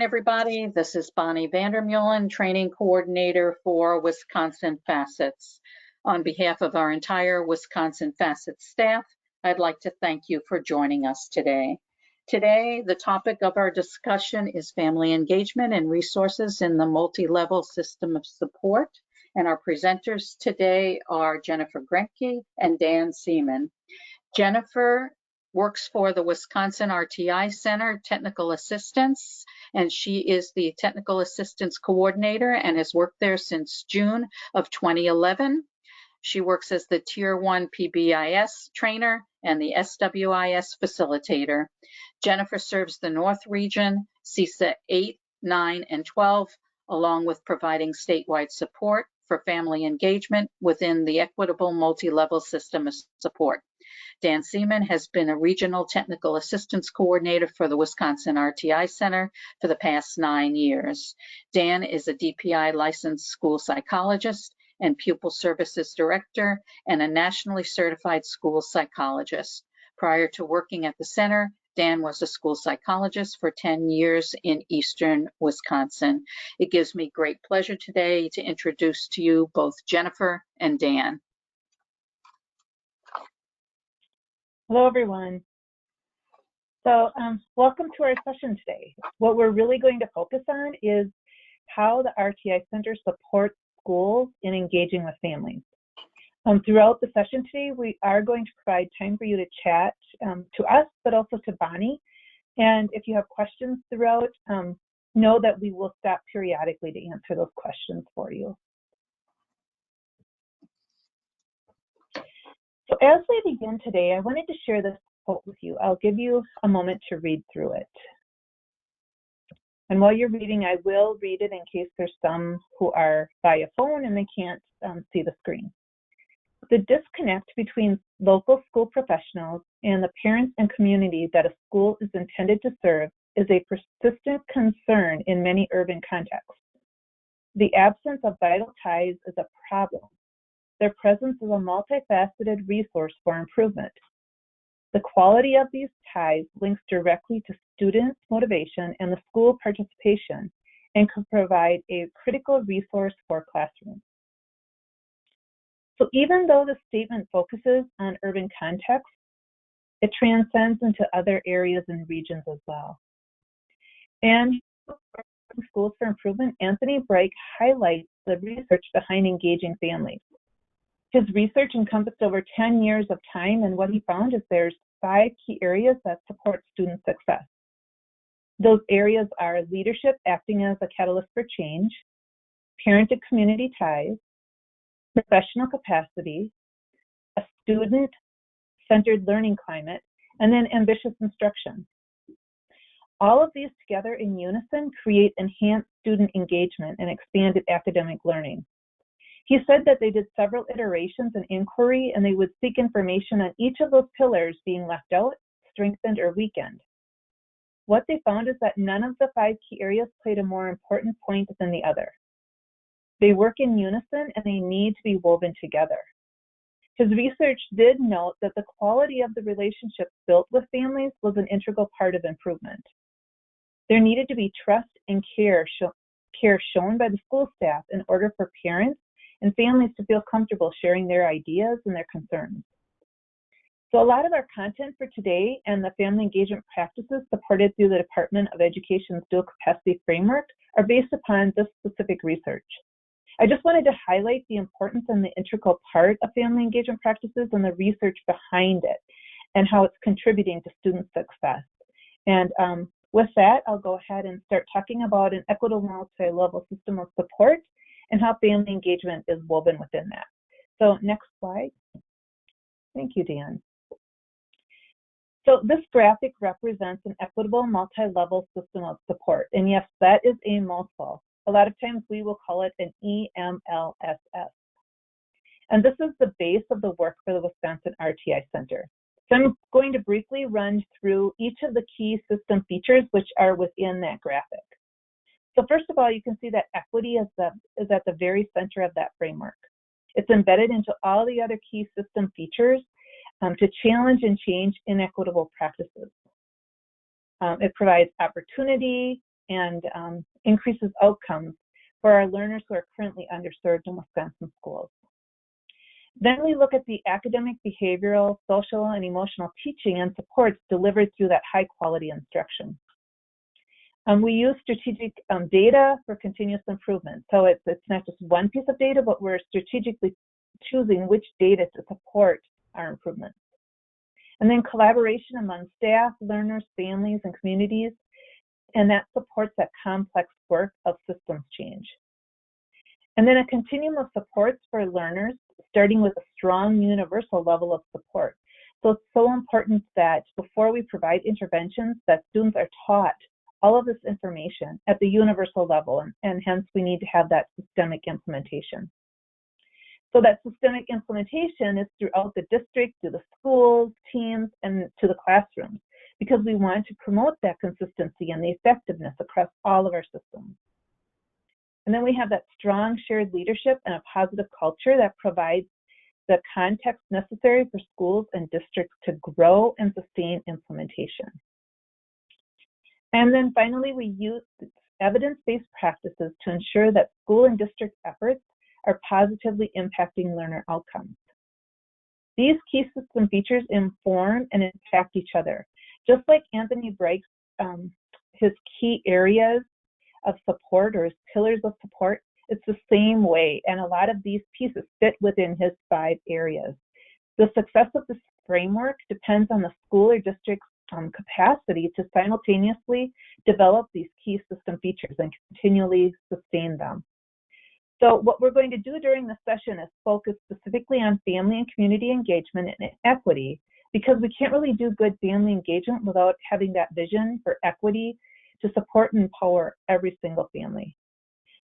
Everybody, this is Bonnie Vandermeulen, Training Coordinator for Wisconsin Facets. On behalf of our entire Wisconsin Facets staff, I'd like to thank you for joining us today. Today, the topic of our discussion is family engagement and resources in the multi-level system of support. And our presenters today are Jennifer Grenke and Dan Seaman. Jennifer works for the Wisconsin RtI Center Technical Assistance, and she is the Technical Assistance Coordinator and has worked there since June of 2011. She works as the Tier 1 PBIS trainer and the SWIS facilitator. Jennifer serves the North Region, CISA 8, 9, and 12, along with providing statewide support for family engagement within the Equitable multi-level system of support. Dan Seaman has been a Regional Technical Assistance Coordinator for the Wisconsin RtI Center for the past 9 years. Dan is a DPI licensed school psychologist and Pupil Services Director and a nationally certified school psychologist. Prior to working at the center, Dan was a school psychologist for 10 years in Eastern Wisconsin. It gives me great pleasure today to introduce to you both Jennifer and Dan. Hello, everyone. So welcome to our session today. What we're really going to focus on is how the RtI Center supports schools in engaging with families. Throughout the session today, we are going to provide time for you to chat to us, but also to Bonnie. And if you have questions throughout, know that we will stop periodically to answer those questions for you. So as we begin today, I wanted to share this quote with you. I'll give you a moment to read through it. And while you're reading, I will read it in case there's some who are by a phone and they can't see the screen. The disconnect between local school professionals and the parents and community that a school is intended to serve is a persistent concern in many urban contexts. The absence of vital ties is a problem. Their presence is a multifaceted resource for improvement. The quality of these ties links directly to students' motivation and the school participation and can provide a critical resource for classrooms. So even though the statement focuses on urban context, it transcends into other areas and regions as well. And Schools for Improvement, Anthony Bright highlights the research behind engaging families. His research encompassed over 10 years of time, and what he found is there's 5 key areas that support student success. Those areas are leadership acting as a catalyst for change, parent and community ties, professional capacity, a student-centered learning climate, and then ambitious instruction. All of these together in unison create enhanced student engagement and expanded academic learning. He said that they did several iterations and inquiry, and they would seek information on each of those pillars being left out, strengthened, or weakened. What they found is that none of the 5 key areas played a more important point than the other. They work in unison, and they need to be woven together. His research did note that the quality of the relationships built with families was an integral part of improvement. There needed to be trust and care shown by the school staff in order for parents and families to feel comfortable sharing their ideas and their concerns. So a lot of our content for today and the family engagement practices supported through the Department of Education's dual capacity framework are based upon this specific research. I just wanted to highlight the importance and the integral part of family engagement practices and the research behind it and how it's contributing to student success. And with that, I'll go ahead and start talking about an equitable multi-level system of support and how family engagement is woven within that. So next slide. Thank you, Dan. So this graphic represents an equitable multi-level system of support. And yes, that is a mouthful. A lot of times we will call it an EMLSS. And this is the base of the work for the Wisconsin RtI Center. So I'm going to briefly run through each of the key system features which are within that graphic. So first of all, you can see that equity is at the very center of that framework. It's embedded into all the other key system features to challenge and change inequitable practices. It provides opportunity, and increases outcomes for our learners who are currently underserved in Wisconsin schools. Then we look at the academic, behavioral, social, and emotional teaching and supports delivered through that high-quality instruction. We use strategic data for continuous improvement. So it's not just one piece of data, but we're strategically choosing which data to support our improvements. And then collaboration among staff, learners, families, and communities, and that supports that complex work of systems change. And then a continuum of supports for learners, starting with a strong universal level of support. So it's so important that before we provide interventions, that students are taught all of this information at the universal level, and hence we need to have that systemic implementation. So that systemic implementation is throughout the district, to the schools, teams, and to the classrooms, because we want to promote that consistency and the effectiveness across all of our systems. And then we have that strong shared leadership and a positive culture that provides the context necessary for schools and districts to grow and sustain implementation. And then finally, we use evidence-based practices to ensure that school and district efforts are positively impacting learner outcomes. These key system features inform and impact each other. Just like Anthony Brake's, his key areas of support or his pillars of support, it's the same way, and a lot of these pieces fit within his 5 areas. The success of this framework depends on the school or district's capacity to simultaneously develop these key system features and continually sustain them. So what we're going to do during the session is focus specifically on family and community engagement and equity, because we can't really do good family engagement without having that vision for equity to support and empower every single family.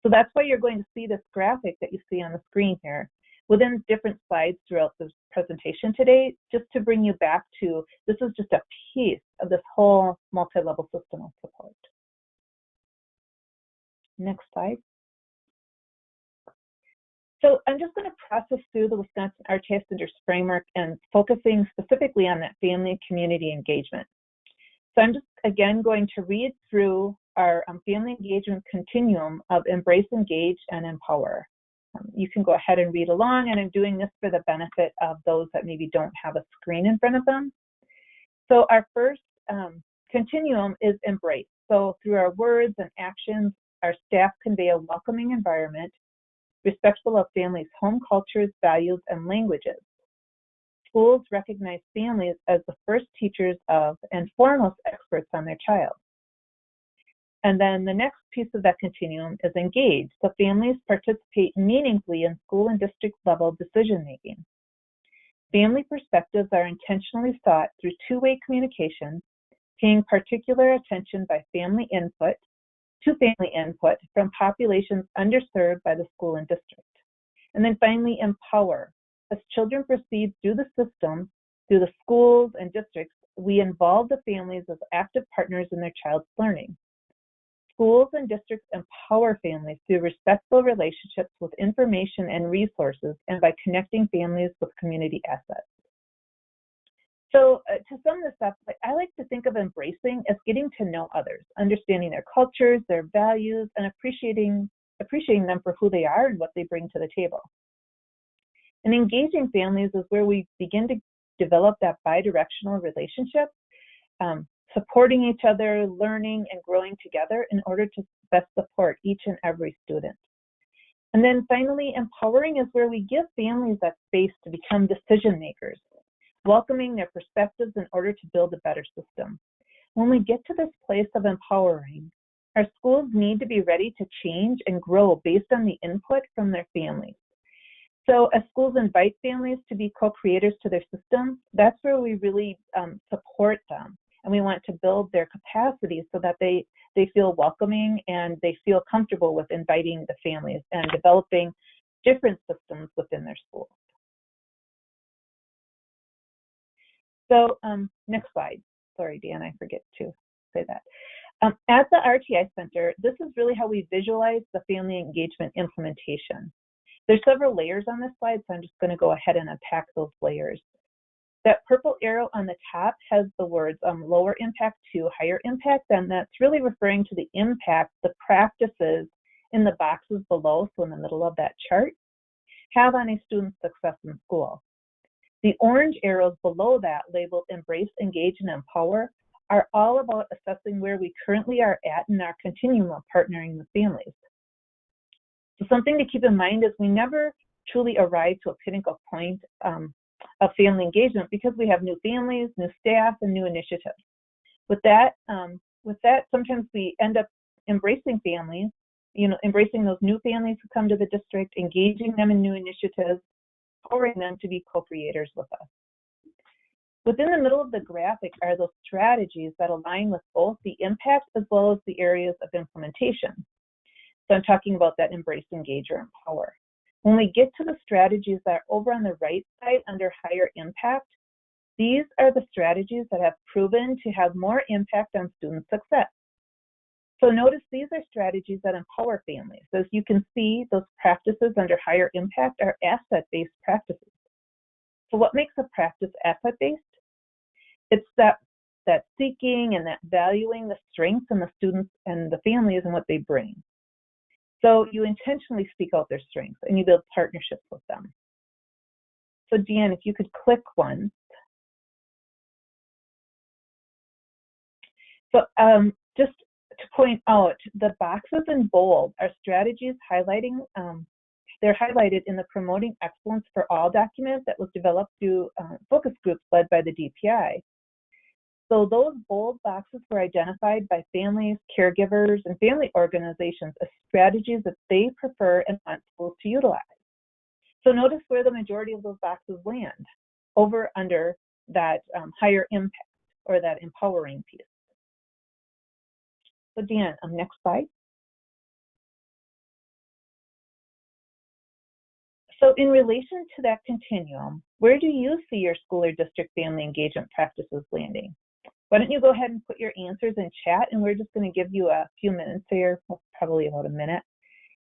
So that's why you're going to see this graphic that you see on the screen here within different slides throughout this presentation today, just to bring you back to, this is just a piece of this whole multi-level system of support. Next slide. So I'm just going to process through the Wisconsin RtI Center's framework and focusing specifically on that family and community engagement. So I'm just, again, going to read through our family engagement continuum of embrace, engage, and empower. You can go ahead and read along, and I'm doing this for the benefit of those that maybe don't have a screen in front of them. So our first continuum is embrace. So through our words and actions, our staff convey a welcoming environment, respectful of families' home cultures, values, and languages. Schools recognize families as the first teachers of and foremost experts on their child. And then the next piece of that continuum is engage. So families participate meaningfully in school and district level decision making. Family perspectives are intentionally sought through two-way communication, paying particular attention by family input from populations underserved by the school and district. And then finally, empower. As children proceed through the system, through the schools and districts, we involve the families as active partners in their child's learning. Schools and districts empower families through respectful relationships with information and resources, and by connecting families with community assets. So to sum this up, I like to think of embracing as getting to know others, understanding their cultures, their values, and appreciating them for who they are and what they bring to the table. And engaging families is where we begin to develop that bidirectional relationship, supporting each other, learning and growing together in order to best support each and every student. And then finally, empowering is where we give families that space to become decision makers, welcoming their perspectives in order to build a better system. When we get to this place of empowering, our schools need to be ready to change and grow based on the input from their families. So as schools invite families to be co-creators to their system, that's where we really support them. And we want to build their capacity so that they feel welcoming and they feel comfortable with inviting the families and developing different systems within their schools. So next slide. Sorry, Dan, I forget to say that. At the RtI Center, this is really how we visualize the family engagement implementation. There's several layers on this slide, so I'm just going to go ahead and unpack those layers. That purple arrow on the top has the words lower impact to higher impact, and that's really referring to the impact the practices in the boxes below, so in the middle of that chart, have on a student's success in school. The orange arrows below that, labeled Embrace, Engage, and Empower, are all about assessing where we currently are at in our continuum of partnering with families. So something to keep in mind is we never truly arrive to a pinnacle point of family engagement because we have new families, new staff, and new initiatives. With that, sometimes we end up embracing families, embracing those new families who come to the district, engaging them in new initiatives, empowering them to be co-creators with us. Within the middle of the graphic are those strategies that align with both the impact as well as the areas of implementation. So I'm talking about that embrace, engage, or empower. When we get to the strategies that are over on the right side under higher impact, these are the strategies that have proven to have more impact on student success. So notice these are strategies that empower families. As you can see, those practices under higher impact are asset-based practices. So what makes a practice asset-based? It's that seeking and that valuing the strengths in the students and the families and what they bring. So you intentionally seek out their strengths and you build partnerships with them. So Deanne, if you could click once. So just to point out, the boxes in bold are strategies highlighting, they're highlighted in the Promoting Excellence for All document that was developed through focus groups led by the DPI. So those bold boxes were identified by families, caregivers, and family organizations as strategies that they prefer and want schools to utilize. So notice where the majority of those boxes land, over under that higher impact or that empowering piece. So Dan, next slide. So in relation to that continuum, where do you see your school or district family engagement practices landing? Why don't you go ahead and put your answers in chat, and we're just going to give you a few minutes here, probably about a minute.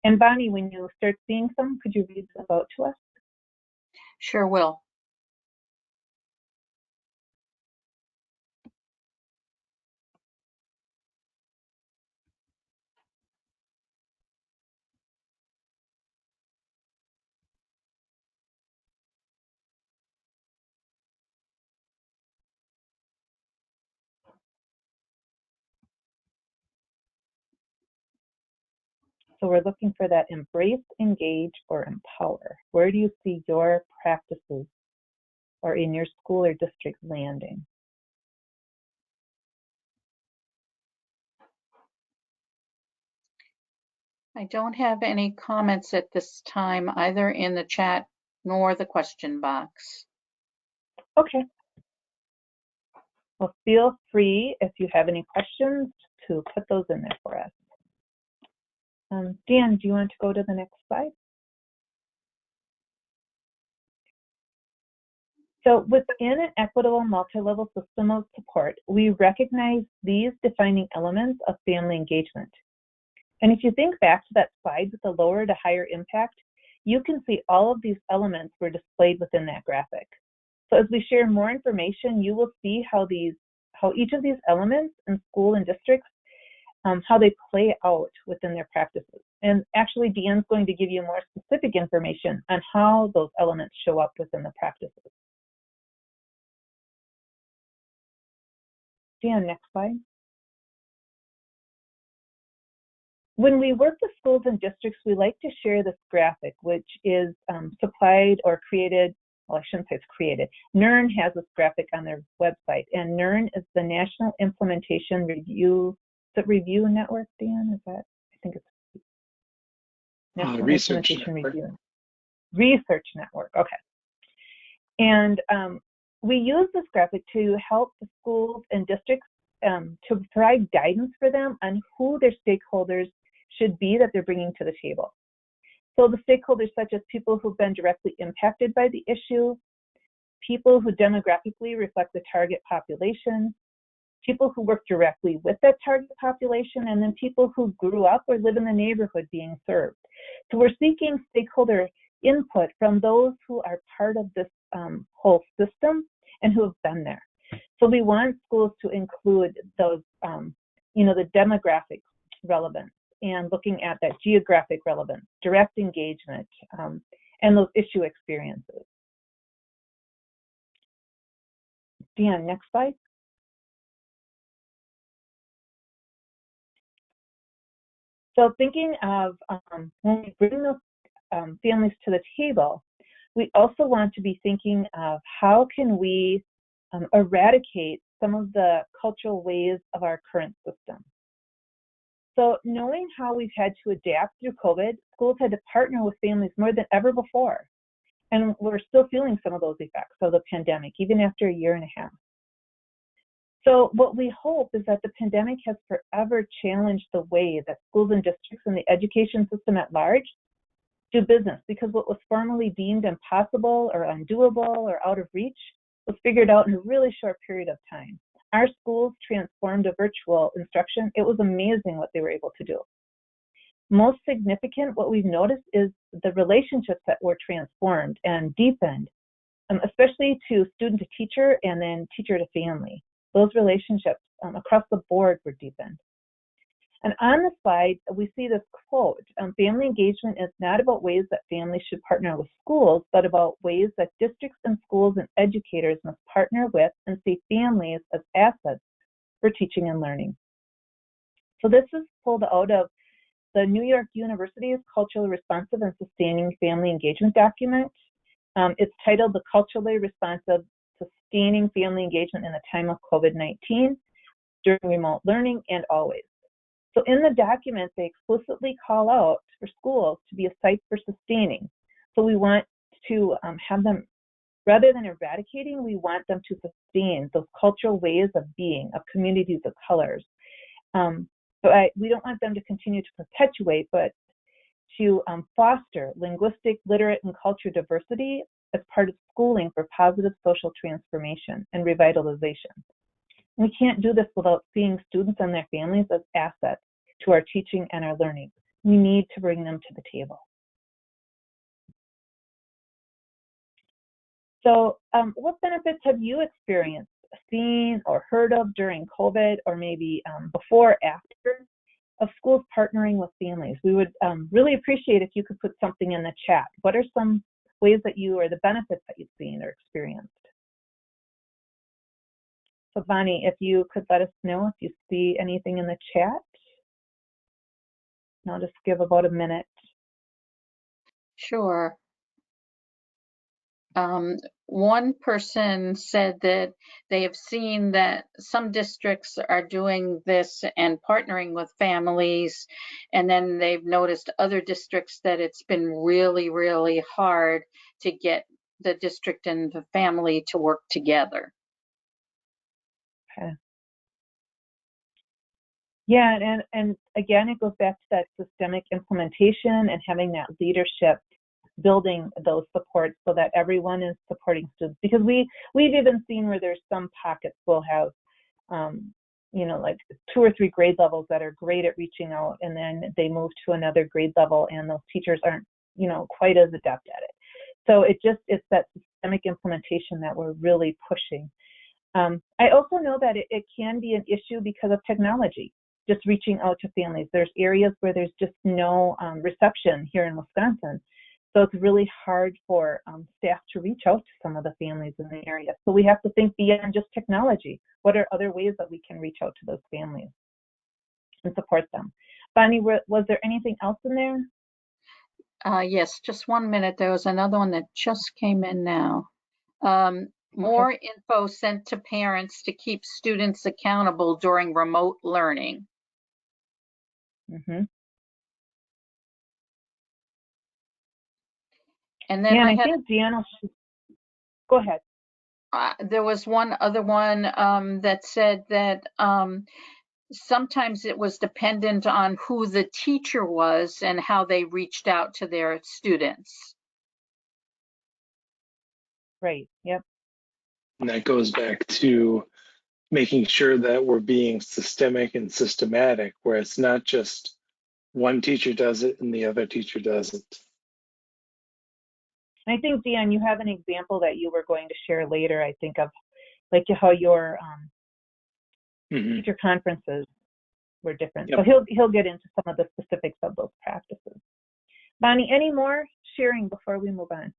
And Bonnie, when you start seeing some, could you read those out to us? Sure will. So we're looking for that embrace, engage, or empower. Where do you see your practices or in your school or district landing? I don't have any comments at this time, either in the chat nor the question box. Okay. Well, feel free, if you have any questions, to put those in there for us. Dan, do you want to go to the next slide? So within an equitable multi-level system of support, we recognize these defining elements of family engagement. And if you think back to that slide with the lower to higher impact, you can see all of these elements were displayed within that graphic. So as we share more information, you will see how each of these elements in school and districts, how they play out within their practices. And actually, Deanne's going to give you more specific information on how those elements show up within the practices. Deanne, next slide. When we work with schools and districts, we like to share this graphic, which is supplied or created, well, I shouldn't say it's created. NERN has this graphic on their website, and NERN is the National Implementation Review, is it Review Network, Dan? Is that, I think it's National Implementation Review. Research Network, okay. And we use this graphic to help the schools and districts to provide guidance for them on who their stakeholders should be that they're bringing to the table. So the stakeholders such as people who've been directly impacted by the issue, people who demographically reflect the target population, people who work directly with that target population, and then people who grew up or live in the neighborhood being served. So we're seeking stakeholder input from those who are part of this whole system and who have been there. So we want schools to include those, the demographic relevance and looking at that geographic relevance, direct engagement, and those issue experiences. Dan, next slide. So thinking of when we bring those families to the table, we also want to be thinking of how can we eradicate some of the cultural ways of our current system. So knowing how we've had to adapt through COVID, schools had to partner with families more than ever before. And we're still feeling some of those effects of the pandemic, even after a year and a half. So what we hope is that the pandemic has forever challenged the way that schools and districts and the education system at large do business, because what was formerly deemed impossible or undoable or out of reach was figured out in a really short period of time. Our schools transformed to virtual instruction. It was amazing what they were able to do. Most significant, what we've noticed is the relationships that were transformed and deepened, especially to student to teacher and then teacher to family. Those relationships across the board were deepened. And on the slide, we see this quote, family engagement is not about ways that families should partner with schools, but about ways that districts and schools and educators must partner with and see families as assets for teaching and learning. So this is pulled out of the New York University's Culturally Responsive and Sustaining Family Engagement document. It's titled The Culturally Responsive Sustaining Family Engagement in the Time of COVID-19, During Remote Learning, and Always. So in the document, they explicitly call out for schools to be a site for sustaining. So we want to have them, rather than eradicating, we want them to sustain those cultural ways of being, of communities of colors. But we don't want them to continue to perpetuate, but to foster linguistic, literate, and culture diversity as part of schooling for positive social transformation and revitalization. We can't do this without seeing students and their families as assets to our teaching and our learning. We need to bring them to the table. So what benefits have you experienced, seen, or heard of during COVID, or maybe before or after, of schools partnering with families? We would really appreciate if you could put something in the chat. What are some ways that you, or the benefits that you've seen or experienced? So Bonnie, if you could let us know if you see anything in the chat. And I'll just give about a minute. Sure. One person said that they have seen that some districts are doing this and partnering with families, and then they've noticed other districts that it's been really, really hard to get the district and the family to work together. Okay. Yeah, and again, it goes back to that systemic implementation and having that leadership, building those supports so that everyone is supporting students. Because we've even seen where there's some pockets will have, like 2 or 3 grade levels that are great at reaching out, and then they move to another grade level and those teachers aren't, quite as adept at it. So it's that systemic implementation that we're really pushing. I also know that it can be an issue because of technology, just reaching out to families. There's areas where there's just no reception here in Wisconsin. So it's really hard for staff to reach out to some of the families in the area. So we have to think beyond just technology. What are other ways that we can reach out to those families and support them? Bonnie, was there anything else in there? Yes, just 1 minute. There was another one that just came in now. More info sent to parents to keep students accountable during remote learning. Mm-hmm. And then yeah, I think Deanna, go ahead. There was one other one that said that sometimes it was dependent on who the teacher was and how they reached out to their students. Right, yep. And that goes back to making sure that we're being systemic and systematic, where it's not just one teacher does it and the other teacher doesn't. I think, Deanne, you have an example that you were going to share later, I think, of like how your Mhm. teacher conferences were different. Yep. So he'll get into some of the specifics of those practices. Bonnie, any more sharing before we move on?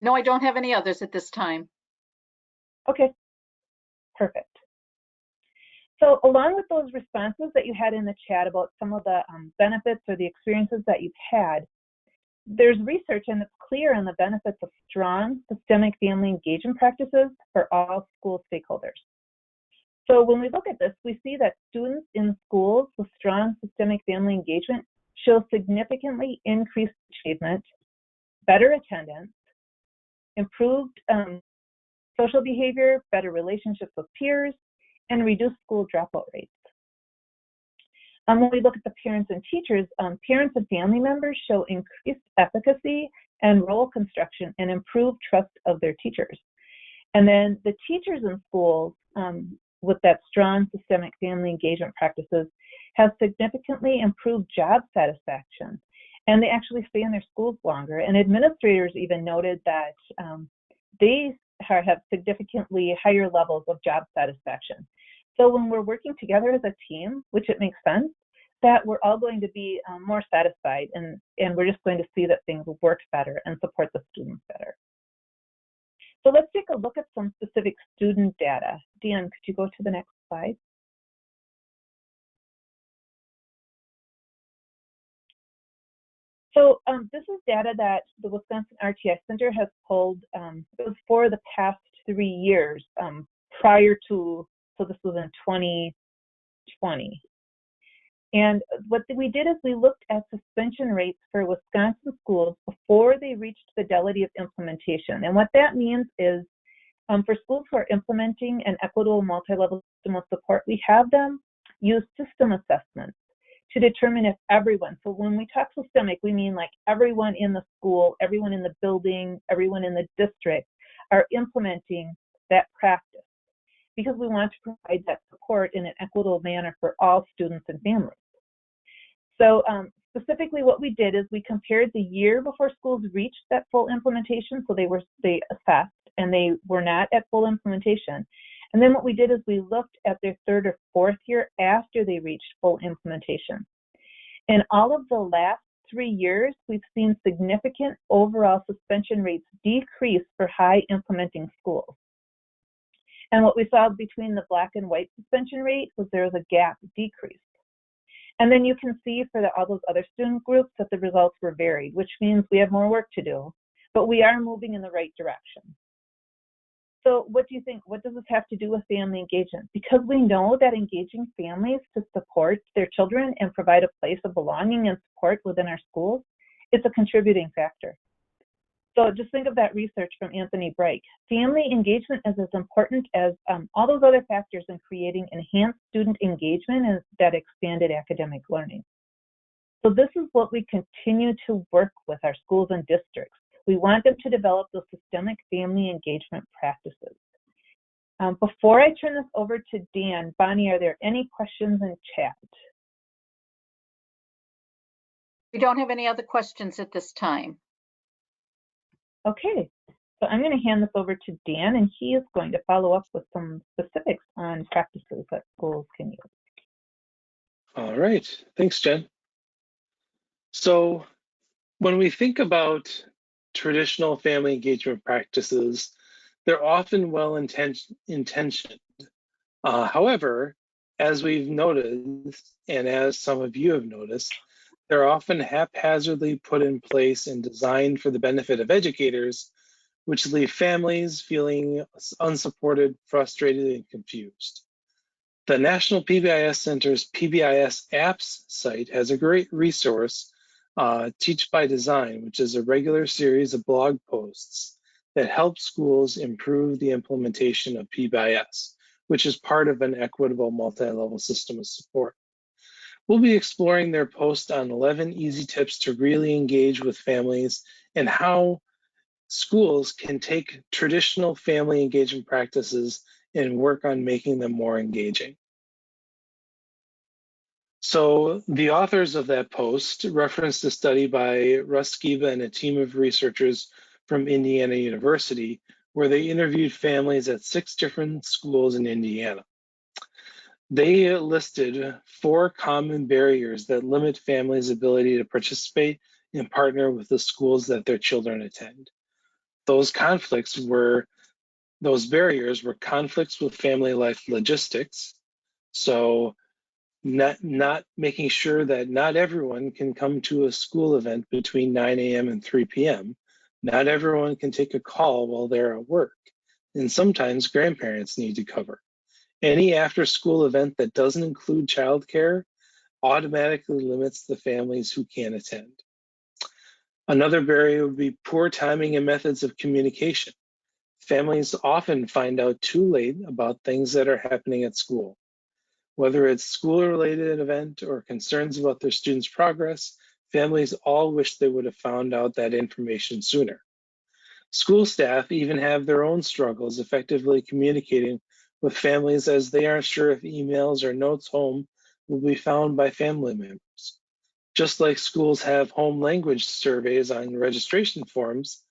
No, I don't have any others at this time. Okay, perfect. So along with those responses that you had in the chat about some of the benefits or the experiences that you've had, there's research and it's clear on the benefits of strong systemic family engagement practices for all school stakeholders. So when we look at this, we see that students in schools with strong systemic family engagement show significantly increased achievement, better attendance, improved social behavior, better relationships with peers, and reduced school dropout rates. When we look at the parents and teachers, parents and family members show increased efficacy and role construction and improved trust of their teachers. And then the teachers in schools with that strong systemic family engagement practices have significantly improved job satisfaction, and they actually stay in their schools longer. And administrators even noted that they have significantly higher levels of job satisfaction. So when we're working together as a team, which it makes sense, that we're all going to be more satisfied, and we're just going to see that things work better and support the students better. So let's take a look at some specific student data. Dan, could you go to the next slide? So this is data that the Wisconsin RtI Center has pulled. It was for the past 3 years prior to, so this was in 2020. And what we did is we looked at suspension rates for Wisconsin schools before they reached fidelity of implementation. And what that means is for schools who are implementing an equitable multi-level system of support, we have them use system assessments to determine if everyone, so when we talk systemic, we mean like everyone in the school, everyone in the building, everyone in the district are implementing that practice, because we want to provide that support in an equitable manner for all students and families. So specifically what we did is we compared the year before schools reached that full implementation, so they assessed and they were not at full implementation. And then what we did is we looked at their 3rd or 4th year after they reached full implementation. In all of the last 3 years, we've seen significant overall suspension rates decrease for high implementing schools. And what we saw between the black and white suspension rate was there was a gap decrease. And then you can see for all those other student groups that the results were varied, which means we have more work to do, but we are moving in the right direction. So what do you think? What does this have to do with family engagement? Because we know that engaging families to support their children and provide a place of belonging and support within our schools, it's a contributing factor. So just think of that research from Anthony Bright. Family engagement is as important as all those other factors in creating enhanced student engagement and that expanded academic learning. So this is what we continue to work with our schools and districts. We want them to develop those systemic family engagement practices. Before I turn this over to Dan, Bonnie, are there any questions in chat? We don't have any other questions at this time. Okay, so I'm going to hand this over to Dan, and he is going to follow up with some specifics on practices that schools can use. All right, thanks, Jen. So when we think about traditional family engagement practices, they're often well-intentioned. However, as we've noticed, and as some of you have noticed, they're often haphazardly put in place and designed for the benefit of educators, which leave families feeling unsupported, frustrated, and confused. The National PBIS Center's PBIS Apps site has a great resource, Teach by Design, which is a regular series of blog posts that help schools improve the implementation of PBIS, which is part of an equitable multi-level system of support. We'll be exploring their post on 11 easy tips to really engage with families and how schools can take traditional family engagement practices and work on making them more engaging. So the authors of that post referenced a study by Russ Giba and a team of researchers from Indiana University, where they interviewed families at 6 different schools in Indiana. They listed 4 common barriers that limit families' ability to participate and partner with the schools that their children attend. Those barriers were conflicts with family life logistics. So not making sure that not everyone can come to a school event between 9 a.m. and 3 p.m. Not everyone can take a call while they're at work. And sometimes grandparents need to cover. Any after-school event that doesn't include childcare automatically limits the families who can attend. Another barrier would be poor timing and methods of communication. Families often find out too late about things that are happening at school. Whether it's school-related event or concerns about their students' progress, families all wish they would have found out that information sooner. School staff even have their own struggles effectively communicating with families, as they aren't sure if emails or notes home will be found by family members. Just like schools have home language surveys on registration forms,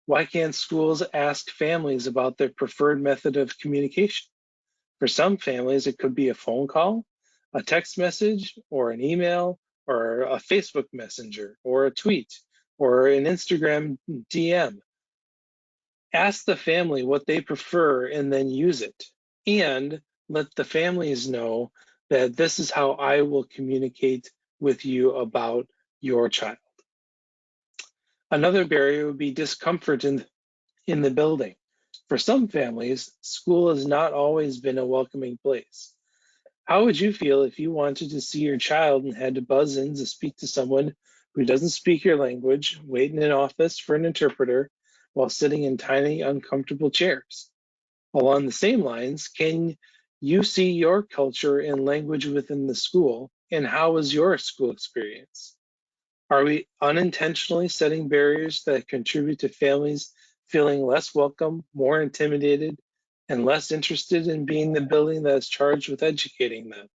why can't schools ask families about their preferred method of communication? For some families, it could be a phone call, a text message, or an email, or a Facebook Messenger, or a tweet, or an Instagram DM. Ask the family what they prefer and then use it. And let the families know that this is how I will communicate with you about your child. Another barrier would be discomfort in the building. For some families, school has not always been a welcoming place. How would you feel if you wanted to see your child and had to buzz in to speak to someone who doesn't speak your language, wait in an office for an interpreter while sitting in tiny, uncomfortable chairs? Along the same lines, can you see your culture and language within the school, and how was your school experience? Are we unintentionally setting barriers that contribute to families feeling less welcome, more intimidated, and less interested in being the building that is charged with educating them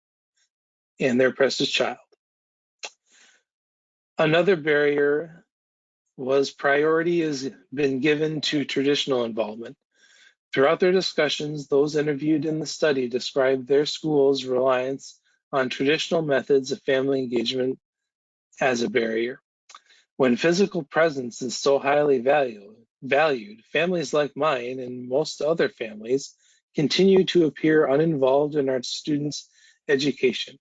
and their precious child? Another barrier was priority has been given to traditional involvement. Throughout their discussions, those interviewed in the study described their school's reliance on traditional methods of family engagement as a barrier. When physical presence is so highly valued, families like mine and most other families continue to appear uninvolved in our students' education.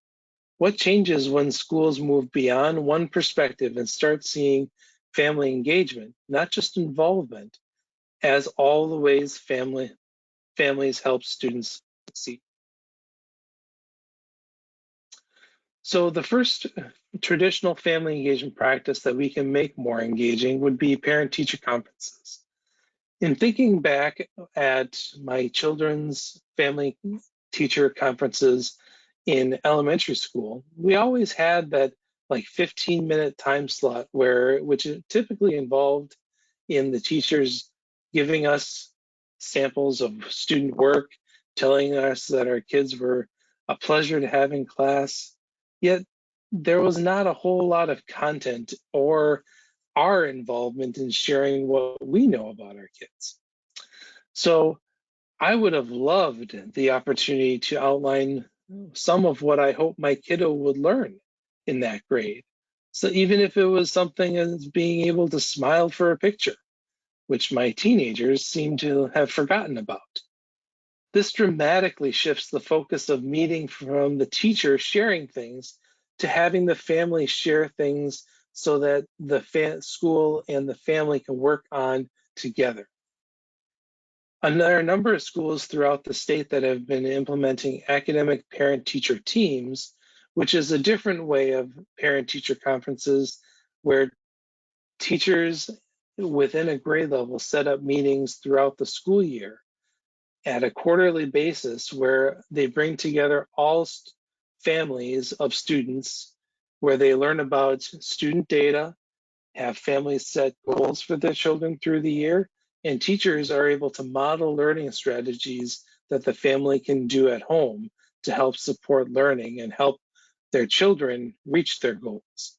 What changes when schools move beyond one perspective and start seeing family engagement, not just involvement, as all the ways families help students succeed? So the first traditional family engagement practice that we can make more engaging would be parent-teacher conferences. In thinking back at my children's family teacher conferences in elementary school, we always had that like 15-minute time slot which typically involved in the teachers giving us samples of student work, telling us that our kids were a pleasure to have in class. Yet there was not a whole lot of content or our involvement in sharing what we know about our kids. So I would have loved the opportunity to outline some of what I hope my kiddo would learn in that grade. So even if it was something as being able to smile for a picture, which my teenagers seem to have forgotten about. This dramatically shifts the focus of meeting from the teacher sharing things to having the family share things so that the school and the family can work on together. There are a number of schools throughout the state that have been implementing academic parent-teacher teams, which is a different way of parent-teacher conferences where teachers within a grade level set up meetings throughout the school year at a quarterly basis where they bring together all families of students, where they learn about student data, have families set goals for their children through the year, and teachers are able to model learning strategies that the family can do at home to help support learning and help their children reach their goals.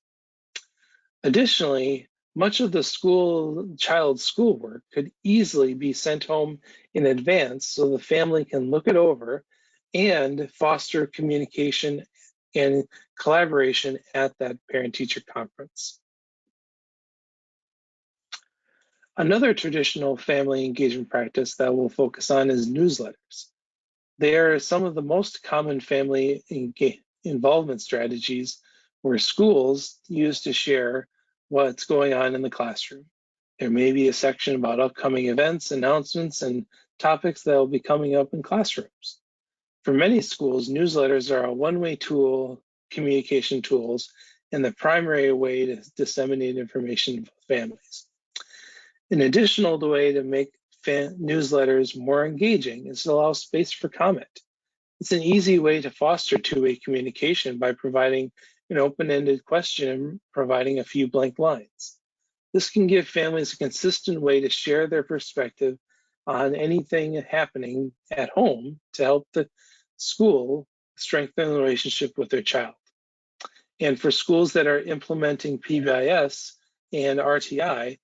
Additionally, Much of the child's schoolwork could easily be sent home in advance so the family can look it over and foster communication and collaboration at that parent-teacher conference. Another traditional family engagement practice that we'll focus on is newsletters. They are some of the most common family involvement strategies where schools use to share what's going on in the classroom. There may be a section about upcoming events, announcements, and topics that will be coming up in classrooms. For many schools, newsletters are a one-way communication tools, and the primary way to disseminate information to families. An additional way to make newsletters more engaging is to allow space for comment. It's an easy way to foster two-way communication by providing an open-ended question and providing a few blank lines. This can give families a consistent way to share their perspective on anything happening at home to help the school strengthen the relationship with their child. And for schools that are implementing PBIS and RtI,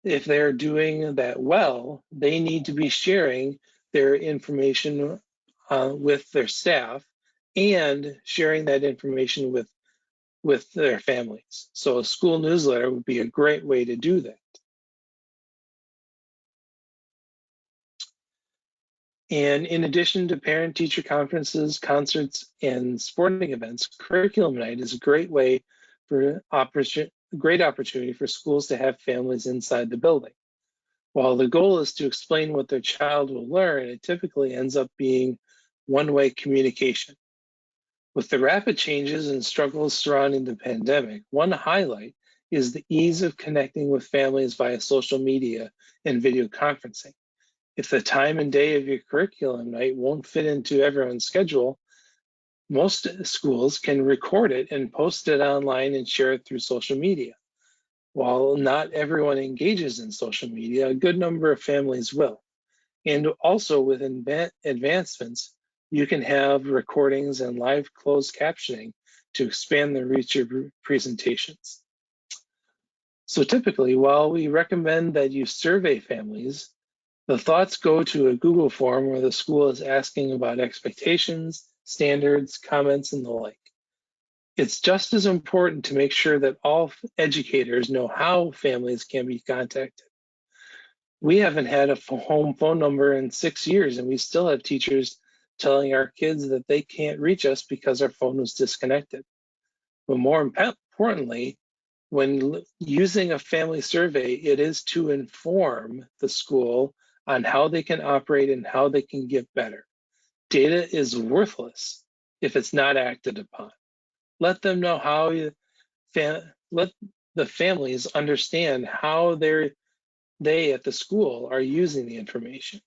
if they're doing that well, they need to be sharing their information with their staff and sharing that information with their families. So a school newsletter would be a great way to do that. And in addition to parent-teacher conferences, concerts, and sporting events, Curriculum Night is a great way for great opportunity for schools to have families inside the building. While the goal is to explain what their child will learn, it typically ends up being one-way communication. With the rapid changes and struggles surrounding the pandemic, one highlight is the ease of connecting with families via social media and video conferencing. If the time and day of your curriculum night won't fit into everyone's schedule, most schools can record it and post it online and share it through social media. While not everyone engages in social media, a good number of families will. And also with advancements, you can have recordings and live closed captioning to expand the reach of presentations. So typically, while we recommend that you survey families, the thoughts go to a Google form where the school is asking about expectations, standards, comments, and the like. It's just as important to make sure that all educators know how families can be contacted. We haven't had a home phone number in 6 years, and we still have teachers telling our kids that they can't reach us because our phone was disconnected. But more importantly, when using a family survey, it is to inform the school on how they can operate and how they can get better. Data is worthless if it's not acted upon. Let them know how let the families understand how they at the school are using the information.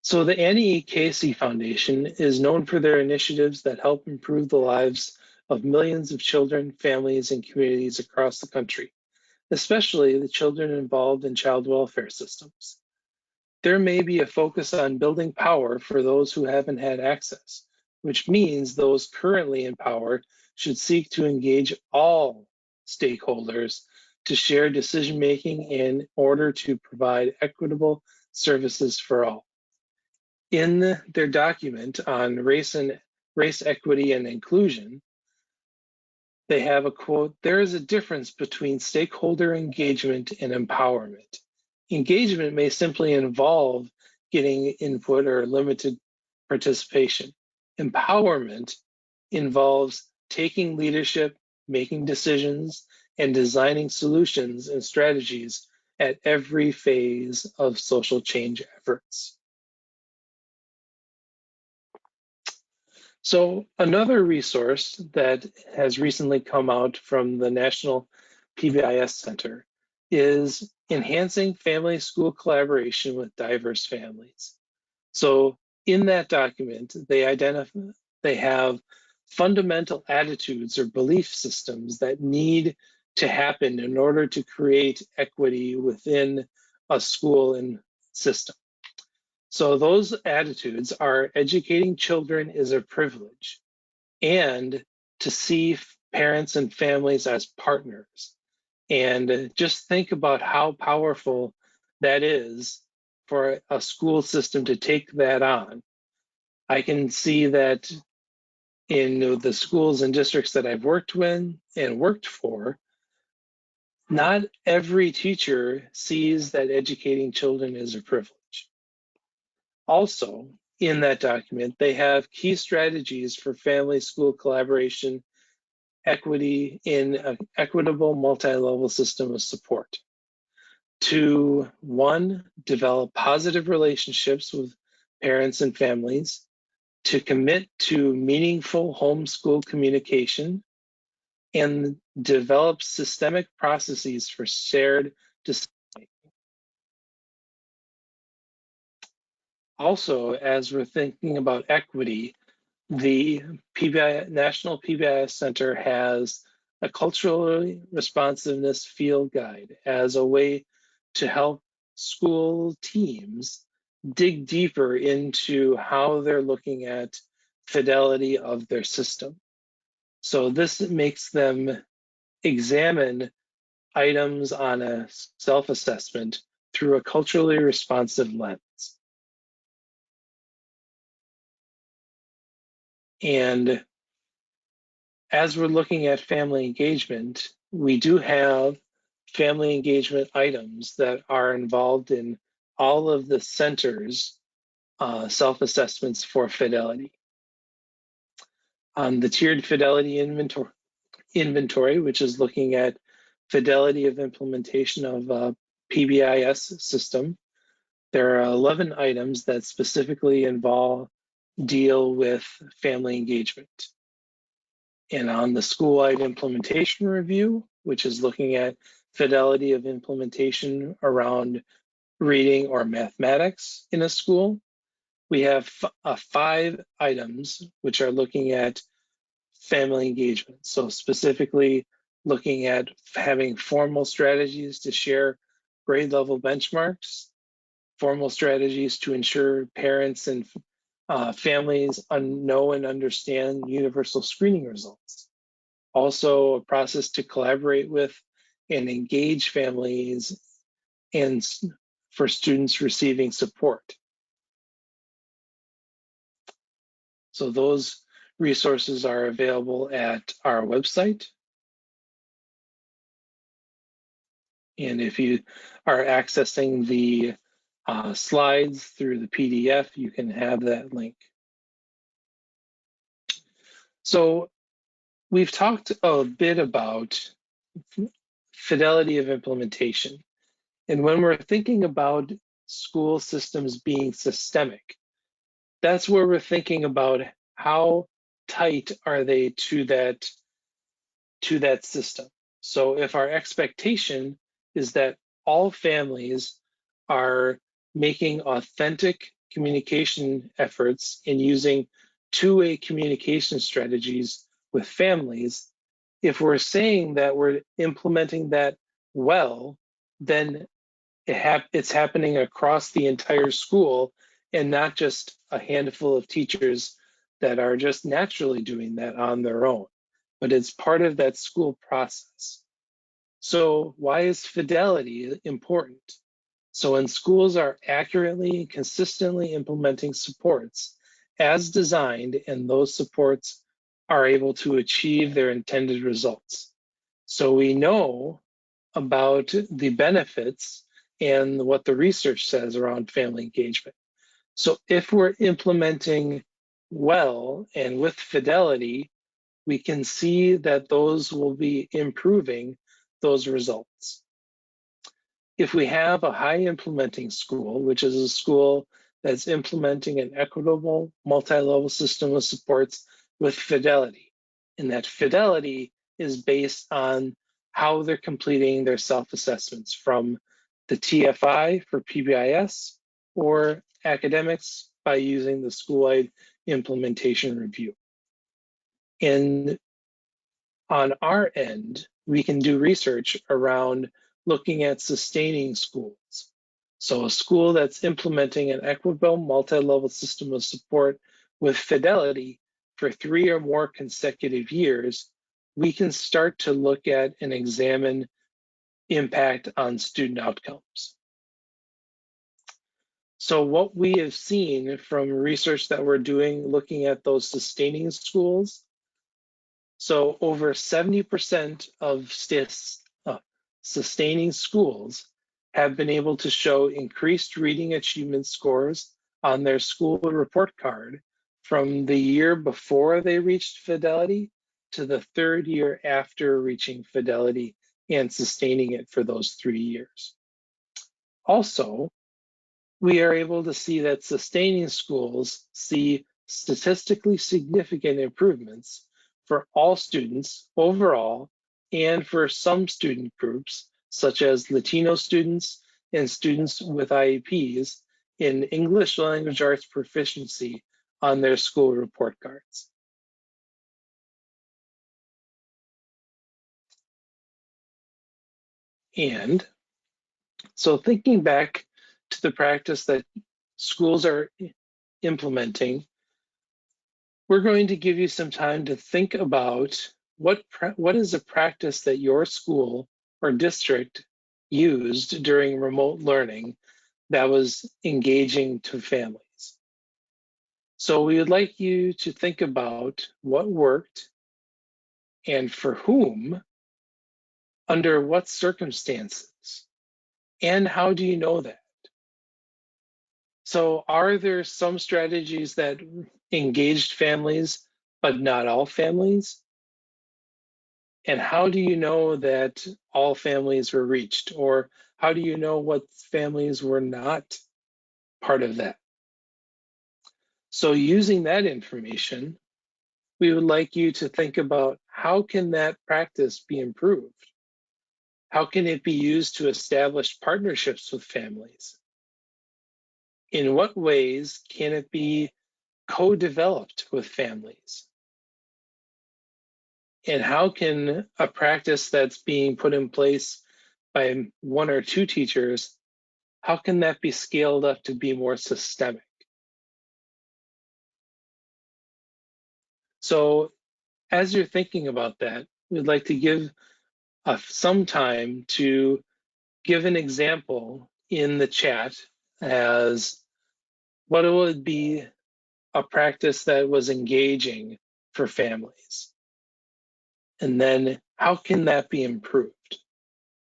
So the Annie E. Casey Foundation is known for their initiatives that help improve the lives of millions of children, families, and communities across the country, especially the children involved in child welfare systems. There may be a focus on building power for those who haven't had access, which means those currently in power should seek to engage all stakeholders to share decision-making in order to provide equitable services for all. In their document on race, equity, and inclusion, they have a quote, "There is a difference between stakeholder engagement and empowerment. Engagement may simply involve getting input or limited participation. Empowerment involves taking leadership, making decisions, and designing solutions and strategies at every phase of social change efforts." So another resource that has recently come out from the National PBIS Center is enhancing family-school collaboration with diverse families. So in that document, they have fundamental attitudes or belief systems that need to happen in order to create equity within a school and system. So those attitudes are educating children is a privilege, and to see parents and families as partners. And just think about how powerful that is for a school system to take that on. I can see that in the schools and districts that I've worked with and worked for, not every teacher sees that educating children is a privilege. Also, in that document, they have key strategies for family-school collaboration, equity in an equitable multi-level system of support. To 1, develop positive relationships with parents and families, to commit to meaningful homeschool communication, and develop systemic processes for shared decision-making. Also, as we're thinking about equity, the National PBIS Center has a culturally responsiveness field guide as a way to help school teams dig deeper into how they're looking at fidelity of their system. So this makes them examine items on a self-assessment through a culturally responsive lens. And as we're looking at family engagement, we do have family engagement items that are involved in all of the centers' self-assessments for fidelity. On the tiered fidelity inventory, which is looking at fidelity of implementation of a PBIS system, there are 11 items that specifically deal with family engagement. And on the school-wide implementation review, which is looking at fidelity of implementation around reading or mathematics in a school, we have 5 items which are looking at family engagement. So specifically looking at having formal strategies to share grade level benchmarks, formal strategies to ensure parents and families know and understand universal screening results. Also, a process to collaborate with and engage families and for students receiving support. So those resources are available at our website. And if you are accessing the slides through the PDF, you can have that link. So we've talked a bit about fidelity of implementation. And when we're thinking about school systems being systemic, that's where we're thinking about how tight are they to that system. So if our expectation is that all families are making authentic communication efforts and using two-way communication strategies with families, if we're saying that we're implementing that well, then it's happening across the entire school and not just a handful of teachers that are just naturally doing that on their own, but it's part of that school process. So why is fidelity important? So when schools are accurately and consistently implementing supports as designed, and those supports are able to achieve their intended results. So we know about the benefits and what the research says around family engagement. So if we're implementing well and with fidelity, we can see that those will be improving those results. If we have a high implementing school, which is a school that's implementing an equitable multi-level system of supports with fidelity, and that fidelity is based on how they're completing their self-assessments from the TFI for PBIS or academics by using the school-wide implementation review. And on our end, we can do research around looking at sustaining schools. So a school that's implementing an equitable multi-level system of support with fidelity for 3 or more consecutive years we can start to look at and examine impact on student outcomes. So what we have seen from research that we're doing looking at those sustaining schools, so over 70% of sustaining schools have been able to show increased reading achievement scores on their school report card from the year before they reached fidelity to the third year after reaching fidelity and sustaining it for those 3 years. Also, we are able to see that sustaining schools see statistically significant improvements for all students overall and for some student groups, such as Latino students and students with IEPs, in English language arts proficiency on their school report cards. And so thinking back to the practice that schools are implementing, we're going to give you some time to think about what is a practice that your school or district used during remote learning that was engaging to families. So we would like you to think about what worked and for whom, under what circumstances, and how do you know that? So are there some strategies that engaged families, but not all families? And how do you know that all families were reached? Or how do you know what families were not part of that? So using that information, we would like you to think about how can that practice be improved? How can it be used to establish partnerships with families? In what ways can it be co-developed with families? And how can a practice that's being put in place by 1 or 2 teachers, how can that be scaled up to be more systemic? So as you're thinking about that, we'd like to give some time to give an example in the chat as what would be a practice that was engaging for families. And then how can that be improved?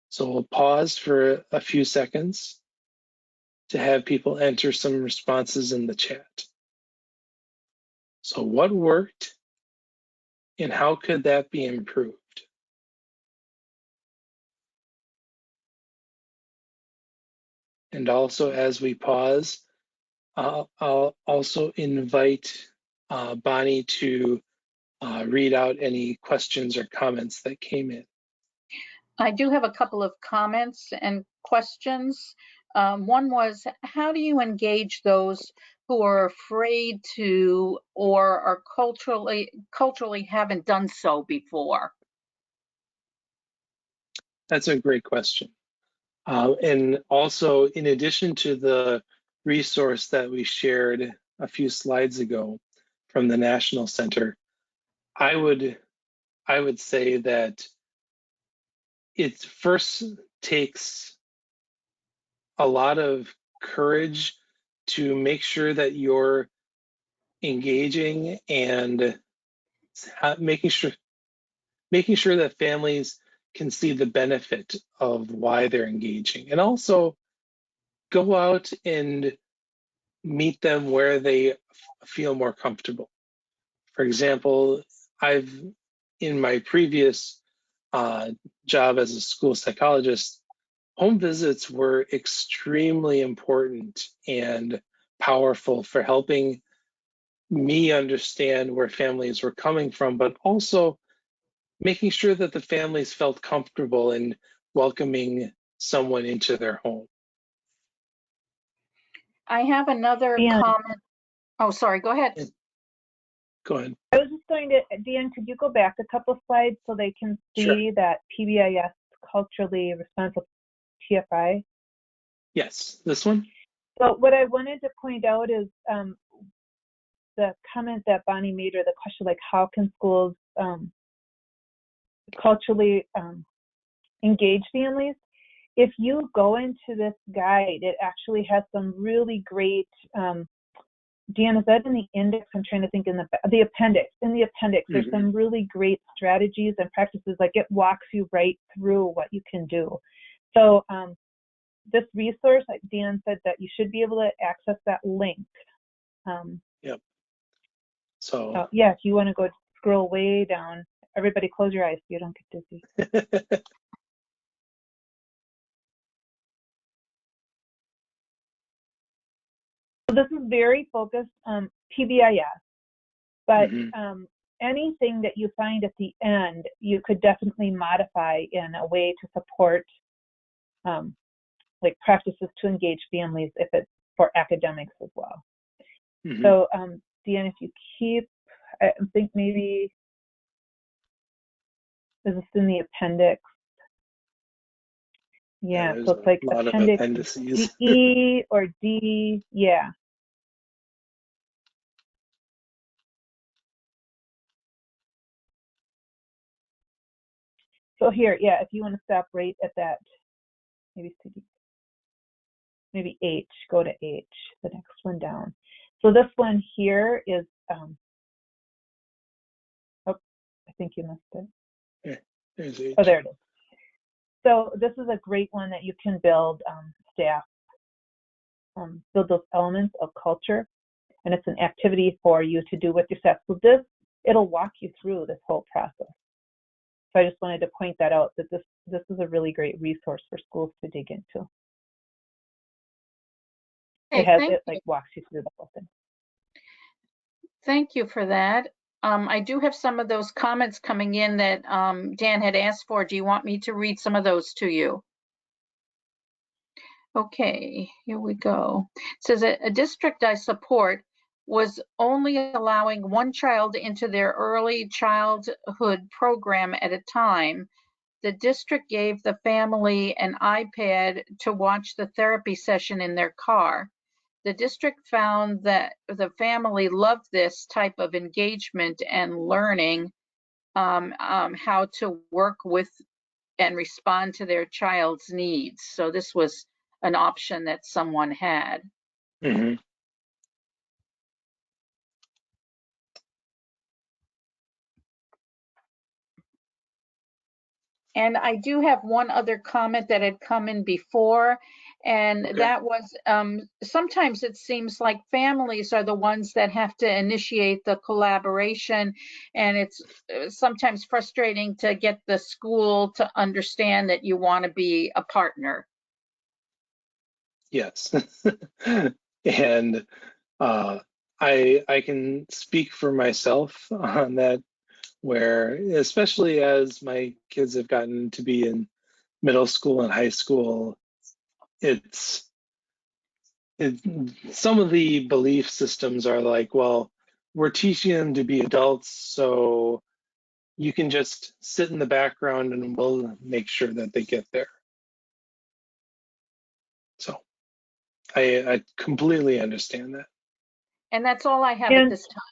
So we'll pause for a few seconds to have people enter some responses in the chat. So what worked and how could that be improved? And also as we pause, I'll also invite Bonnie to read out any questions or comments that came in. I do have a couple of comments and questions. One was, how do you engage those who are afraid to or are culturally haven't done so before? That's a great question. And also, in addition to the resource that we shared a few slides ago from the National Center, I would say that it first takes a lot of courage to make sure that you're engaging and making sure that families can see the benefit of why they're engaging, and also go out and meet them where they feel more comfortable. For example, in my previous job as a school psychologist, home visits were extremely important and powerful for helping me understand where families were coming from, but also making sure that the families felt comfortable in welcoming someone into their home. I have another comment. Oh, sorry, go ahead. Go ahead. I was just going to, Dan, could you go back a couple slides so they can see Sure. that PBIS culturally responsive TFI? Yes, this one? So what I wanted to point out is the comment that Bonnie made, or the question, like how can schools culturally engaged families. If you go into this guide, it actually has some really great, Dan, is that in the index? I'm trying to think in the appendix. In the appendix, there's some really great strategies and practices. Like it walks you right through what you can do. So this resource, like Dan said, that you should be able to access that link. Yep. So yeah, if you want to go scroll way down, everybody close your eyes so you don't get dizzy. So this is very focused on PBIS, but anything that you find at the end, you could definitely modify in a way to support like practices to engage families if it's for academics as well. So Deanna, if you keep, I think maybe, is this in the appendix? Yeah, so it's like appendix E or D, yeah. So here, yeah, if you want to stop right at that, maybe H, go to H, the next one down. So this one here is, oh, I think you missed it. Yeah, there's H. Oh, there it is. So this is a great one that you can build staff, build those elements of culture, and it's an activity for you to do with your staff. So this, it'll walk you through this whole process. So I just wanted to point that out, that this is a really great resource for schools to dig into. Hey, it like walks you through the whole thing. Thank you for that. I do have some of those comments coming in that Dan had asked for. Do you want me to read some of those to you? Okay, here we go. It says a district I support was only allowing one child into their early childhood program at a time. The district gave the family an iPad to watch the therapy session in their car. The district found that the family loved this type of engagement and learning how to work with and respond to their child's needs. So this was an option that someone had. And I do have one other comment that had come in before, and that was sometimes it seems like families are the ones that have to initiate the collaboration, and it's sometimes frustrating to get the school to understand that you want to be a partner. Yes. And I can speak for myself on that, where especially as my kids have gotten to be in middle school and high school, some of the belief systems are like, well, we're teaching them to be adults, so you can just sit in the background and we'll make sure that they get there. So I completely understand that. And that's all I have at this time.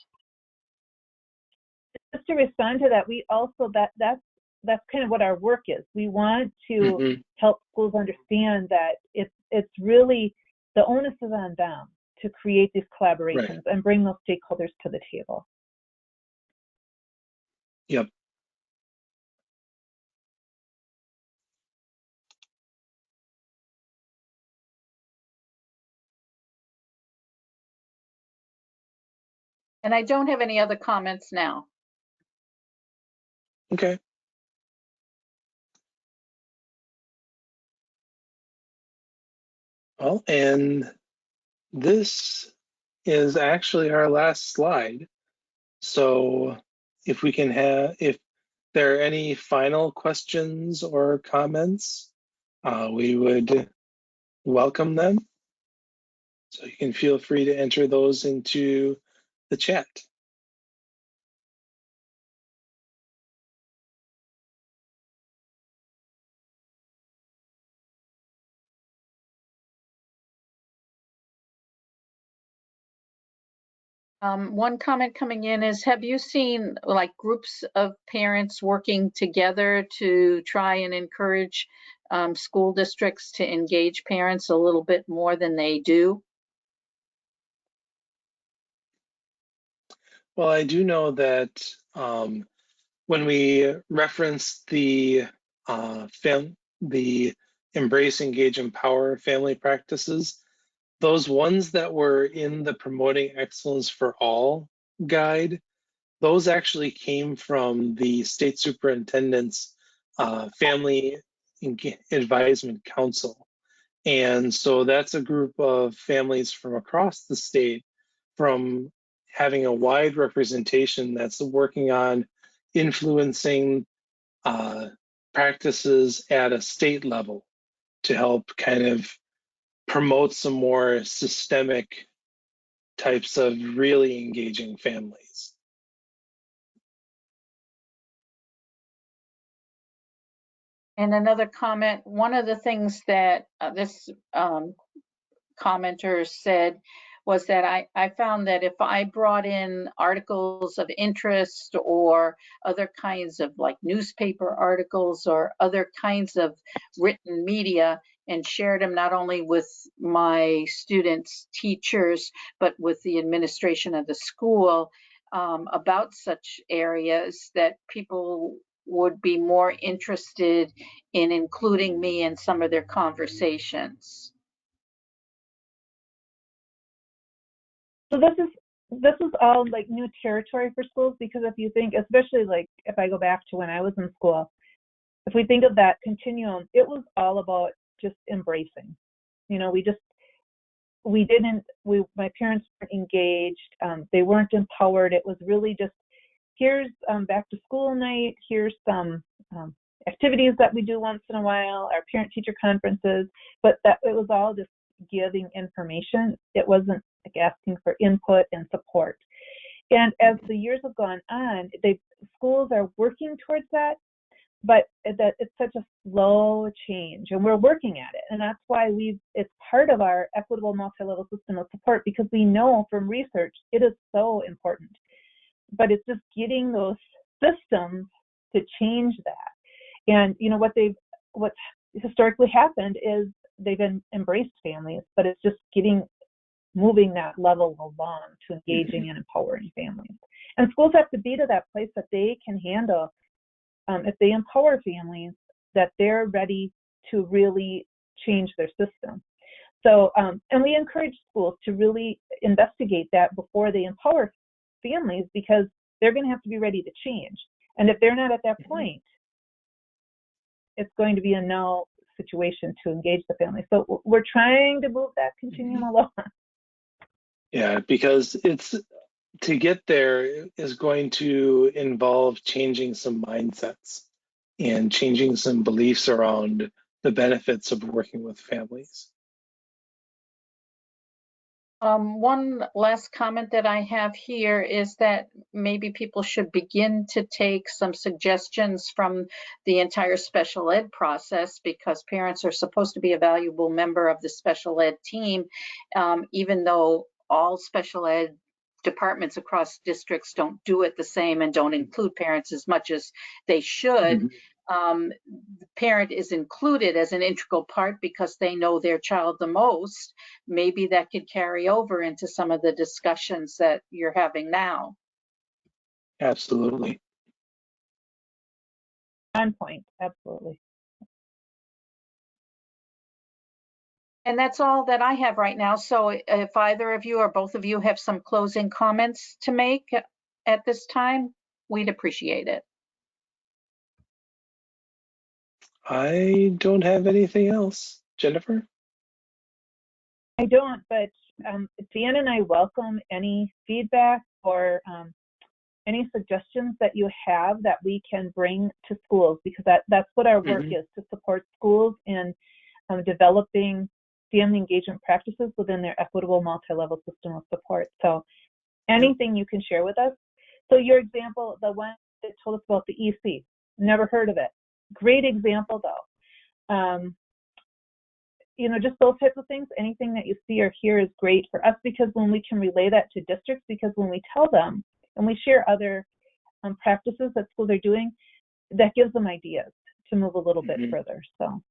Just to respond to that, we also, that's kind of what our work is. We want to help schools understand that it's really, the onus is on them to create these collaborations and bring those stakeholders to the table. Yep. And I don't have any other comments now. Okay. Well, and this is actually our last slide. So if we can if there are any final questions or comments, we would welcome them. So you can feel free to enter those into the chat. One comment coming in is, have you seen like groups of parents working together to try and encourage school districts to engage parents a little bit more than they do? Well, I do know that when we reference the Embrace, Engage, Empower family practices, those ones that were in the Promoting Excellence for All guide, those actually came from the state superintendent's Family Advisement Council. And so that's a group of families from across the state, from having a wide representation that's working on influencing practices at a state level to help kind of promote some more systemic types of really engaging families. And another comment, one of the things that this commenter said was that I found that if I brought in articles of interest or other kinds of like newspaper articles or other kinds of written media and shared them not only with my students, teachers, but with the administration of the school about such areas, that people would be more interested in including me in some of their conversations. So this is all like new territory for schools, because if you think, especially like if I go back to when I was in school, if we think of that continuum, it was all about just embracing. You know, my parents weren't engaged, they weren't empowered. It was really just, here's back to school night, here's some activities that we do once in a while, our parent-teacher conferences, but that it was all just giving information. It wasn't like asking for input and support. And as the years have gone on, schools are working towards that, but that it's such a slow change, and we're working at it. And that's why it's part of our equitable multi-level system of support, because we know from research it is so important. But it's just getting those systems to change that. And you know what's historically happened is they've embraced families, but it's just moving that level along to engaging and empowering families. And schools have to be to that place that they can handle, if they empower families, that they're ready to really change their system. So, and we encourage schools to really investigate that before they empower families, because they're going to have to be ready to change. And if they're not at that point, it's going to be a no situation to engage the family. So we're trying to move that continuum along. Yeah, because to get there is going to involve changing some mindsets and changing some beliefs around the benefits of working with families. One last comment that I have here is that maybe people should begin to take some suggestions from the entire special ed process, because parents are supposed to be a valuable member of the special ed team, even though all special ed departments across districts don't do it the same and don't include parents as much as they should. The parent is included as an integral part because they know their child the most. Maybe that could carry over into some of the discussions that you're having now. Absolutely. On point, absolutely. And that's all that I have right now. So if either of you or both of you have some closing comments to make at this time, we'd appreciate it. I don't have anything else. Jennifer? I don't, but Dan and I welcome any feedback or any suggestions that you have that we can bring to schools, because that's what our work is, to support schools in developing family engagement practices within their equitable multi-level system of support. So anything you can share with us. So your example, the one that told us about the EC, never heard of it. Great example though. just those types of things. Anything that you see or hear is great for us, because when we can relay that to districts, because when we tell them and we share other practices that schools are doing, that gives them ideas to move a little bit further. So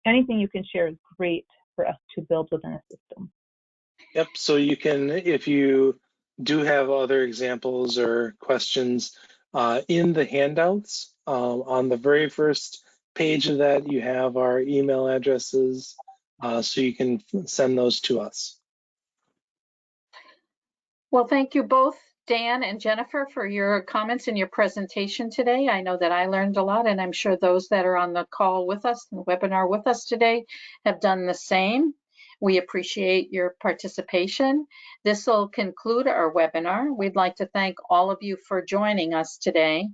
anything you can share is great for us to build within a system. Yep, so you can, if you do have other examples or questions in the handouts, on the very first page of that, you have our email addresses, so you can send those to us. Well, thank you both, Dan and Jennifer, for your comments and your presentation today. I know that I learned a lot, and I'm sure those that are on the call with us, the webinar with us today, have done the same. We appreciate your participation. This will conclude our webinar. We'd like to thank all of you for joining us today.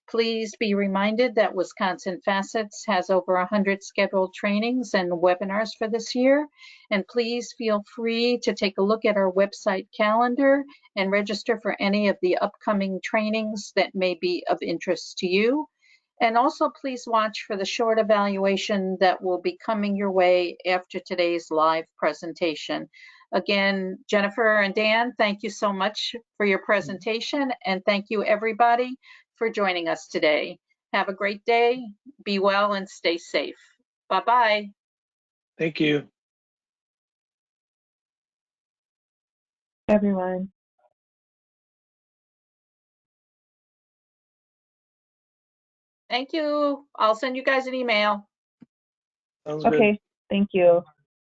Please be reminded that Wisconsin Facets has over 100 scheduled trainings and webinars for this year. And please feel free to take a look at our website calendar and register for any of the upcoming trainings that may be of interest to you. And also please watch for the short evaluation that will be coming your way after today's live presentation. Again, Jennifer and Dan, thank you so much for your presentation, and thank you everybody for joining us today. Have a great day, be well, and stay safe. Bye-bye. Thank you. Everyone. Thank you. I'll send you guys an email. Sounds good. Okay, thank you.